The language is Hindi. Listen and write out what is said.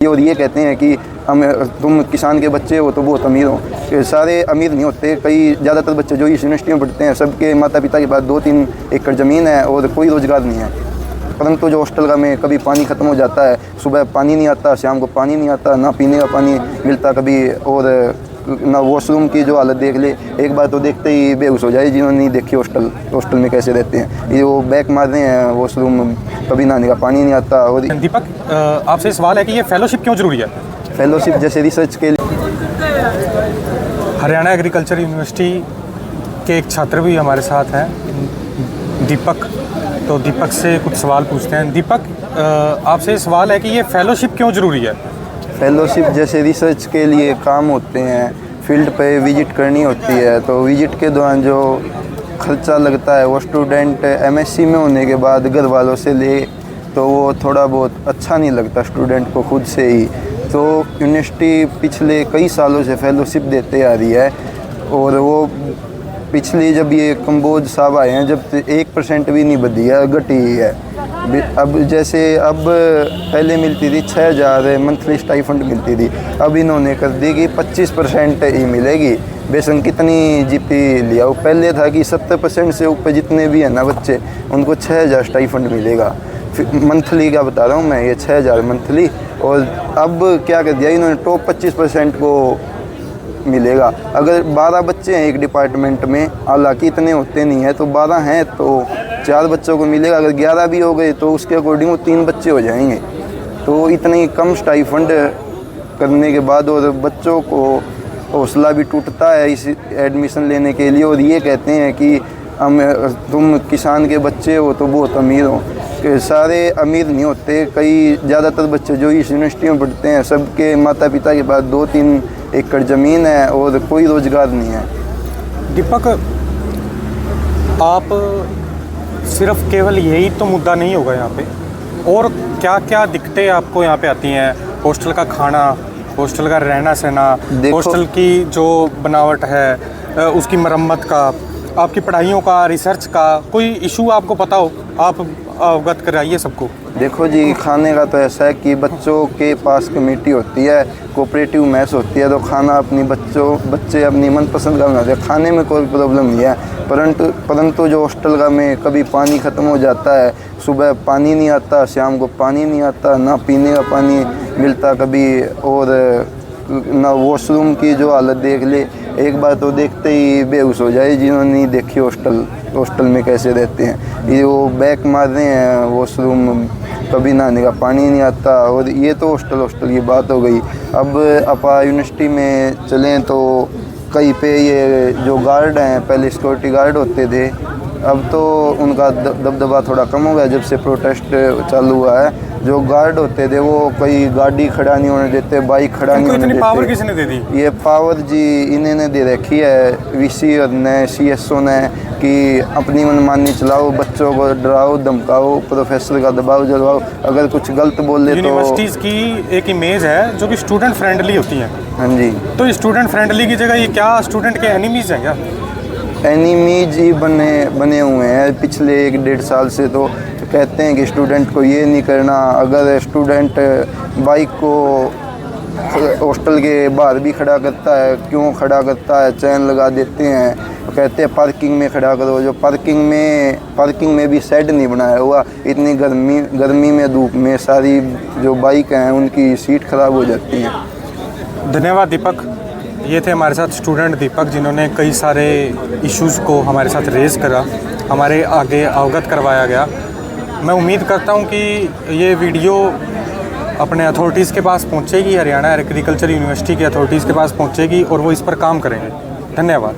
और ये कहते हैं कि तुम किसान के बच्चे हो तो बहुत अमीर हो। सारे अमीर नहीं होते। कई ज़्यादातर बच्चे जो इस यूनिवर्सिटी में पढ़ते हैं सबके माता पिता के पास 2-3 एकड़ ज़मीन है और कोई रोज़गार नहीं है। परंतु जो हॉस्टल का में कभी पानी ख़त्म हो जाता है, सुबह पानी नहीं आता, शाम को पानी नहीं आता, ना पीने का पानी मिलता कभी, और ना वॉशरूम की जो हालत देख ले, एक बार तो देखते ही बेहोश हो जाए जिन्होंने नहीं देखी हॉस्टल में कैसे रहते हैं। ये वो बैक मार रहे हैं, वॉशरूम कभी नहाने का पानी नहीं आता। और दीपक, आपसे सवाल है कि ये फेलोशिप क्यों ज़रूरी है? फेलोशिप जैसे रिसर्च के लिए हरियाणा एग्रीकल्चर यूनिवर्सिटी के एक छात्र भी हमारे साथ हैं, दीपक। तो दीपक से कुछ सवाल पूछते हैं। दीपक, आपसे सवाल है कि ये फेलोशिप क्यों ज़रूरी है? फेलोशिप जैसे रिसर्च के लिए काम होते हैं, फील्ड पे विजिट करनी होती है, तो विजिट के दौरान जो खर्चा लगता है वो स्टूडेंट एमएससी में होने के बाद घर वालों से ले तो वो थोड़ा बहुत अच्छा नहीं लगता स्टूडेंट को खुद से ही। तो यूनिवर्सिटी पिछले कई सालों से फेलोशिप देते आ रही है, और वो पिछली जब ये कंबोज साहब आए हैं जब 1% भी नहीं बढ़ी है, घटी है। अब जैसे अब पहले मिलती थी 6,000 मंथली स्टाइफंड मिलती थी, अब इन्होंने कर दी कि 25% ही मिलेगी। बेसन कितनी जीपी लिया हो, पहले था कि 70% से ऊपर जितने भी हैं ना बच्चे उनको 6,000 स्टाइफंड मिलेगा। मंथली का बता रहा हूँ मैं, ये 6,000 मंथली। और अब क्या कर दिया इन्होंने, टॉप 25% को मिलेगा। अगर 12 बच्चे हैं एक डिपार्टमेंट में, हालांकि इतने होते नहीं हैं, तो 12 हैं तो 4 बच्चों को मिलेगा। अगर 11 भी हो गए तो उसके अकॉर्डिंग वो 3 बच्चे हो जाएंगे। तो इतनी कम स्टाइफंड करने के बाद और बच्चों को हौसला भी टूटता है इस एडमिशन लेने के लिए, और ये कहते हैं कि तुम किसान के बच्चे हो तो बहुत अमीर हो। सारे अमीर नहीं होते। कई ज़्यादातर बच्चे जो इस यूनिवर्सिटी में पढ़ते हैं सबके माता पिता के पास 2-3 एकड़ ज़मीन है और कोई रोज़गार नहीं है। दीपक, आप सिर्फ केवल यही तो मुद्दा नहीं होगा यहाँ पे, और क्या क्या दिक्कतें आपको यहाँ पे आती हैं? हॉस्टल का खाना, हॉस्टल का रहना सहना, हॉस्टल की जो बनावट है उसकी मरम्मत का, आपकी पढ़ाइयों का, रिसर्च का कोई इशू आपको पता हो, आप अवगत कराइए सबको। देखो जी, खाने का तो ऐसा है कि बच्चों के पास कमेटी होती है, कोऑपरेटिव मैस होती है, तो खाना अपनी बच्चे अपनी मनपसंद का बनाते हैं। खाने में कोई प्रॉब्लम नहीं है, परंतु जो हॉस्टल का में कभी पानी ख़त्म हो जाता है, सुबह पानी नहीं आता, शाम को पानी नहीं आता, ना पीने का पानी मिलता कभी, और ना वॉशरूम की जो हालत देख ले, एक बार तो देखते ही बेहोश हो जाए जिन्होंने नहीं देखी हॉस्टल में कैसे रहते हैं। ये वो बैक मार रहे हैं, वॉशरूम कभी नहाने का पानी नहीं आता। और ये तो हॉस्टल की बात हो गई। अब अपा यूनिवर्सिटी में चलें तो कहीं पे ये जो गार्ड हैं, पहले सिक्योरिटी गार्ड होते थे, अब तो उनका दबदबा थोड़ा कम हो गया जब से प्रोटेस्ट चालू हुआ है। जो गार्ड होते थे वो कोई गाड़ी खड़ा नहीं होने देते, बाइक खड़ा नहीं होने देते। पावर किसने दे दी? ये पावर जी इन्होंने दे रखी है, वीसी और ने, सीएसओ ने, कि अपनी मनमानी चलाओ, बच्चों को डराओ धमकाओ, प्रोफेसर का दबाव जलवाओ, अगर कुछ गलत बोल ले तो। यूनिवर्सिटीज़ की एक इमेज है जो कि स्टूडेंट फ्रेंडली होती है। हाँ जी, तो स्टूडेंट फ्रेंडली की जगह ये क्या स्टूडेंट के एनिमीज़ हैं क्या? एनिमीज ही बने हुए हैं पिछले 1-1.5 साल से। तो कहते हैं कि स्टूडेंट को ये नहीं करना। अगर स्टूडेंट बाइक को हॉस्टल के बाहर भी खड़ा करता है, क्यों खड़ा करता है, चैन लगा देते हैं। तो कहते हैं पार्किंग में खड़ा करो। जो पार्किंग में भी शेड नहीं बनाया हुआ, इतनी गर्मी में धूप में सारी जो बाइक हैं उनकी सीट ख़राब हो जाती हैं। धन्यवाद दीपक। ये थे हमारे साथ स्टूडेंट दीपक, जिन्होंने कई सारे इश्यूज़ को हमारे साथ रेज़ करा, हमारे आगे अवगत करवाया गया। मैं उम्मीद करता हूँ कि ये वीडियो अपने अथॉरिटीज़ के पास पहुँचेगी, हरियाणा एग्रीकल्चर यूनिवर्सिटी के अथॉरिटीज़ के पास पहुँचेगी और वो इस पर काम करेंगे। धन्यवाद।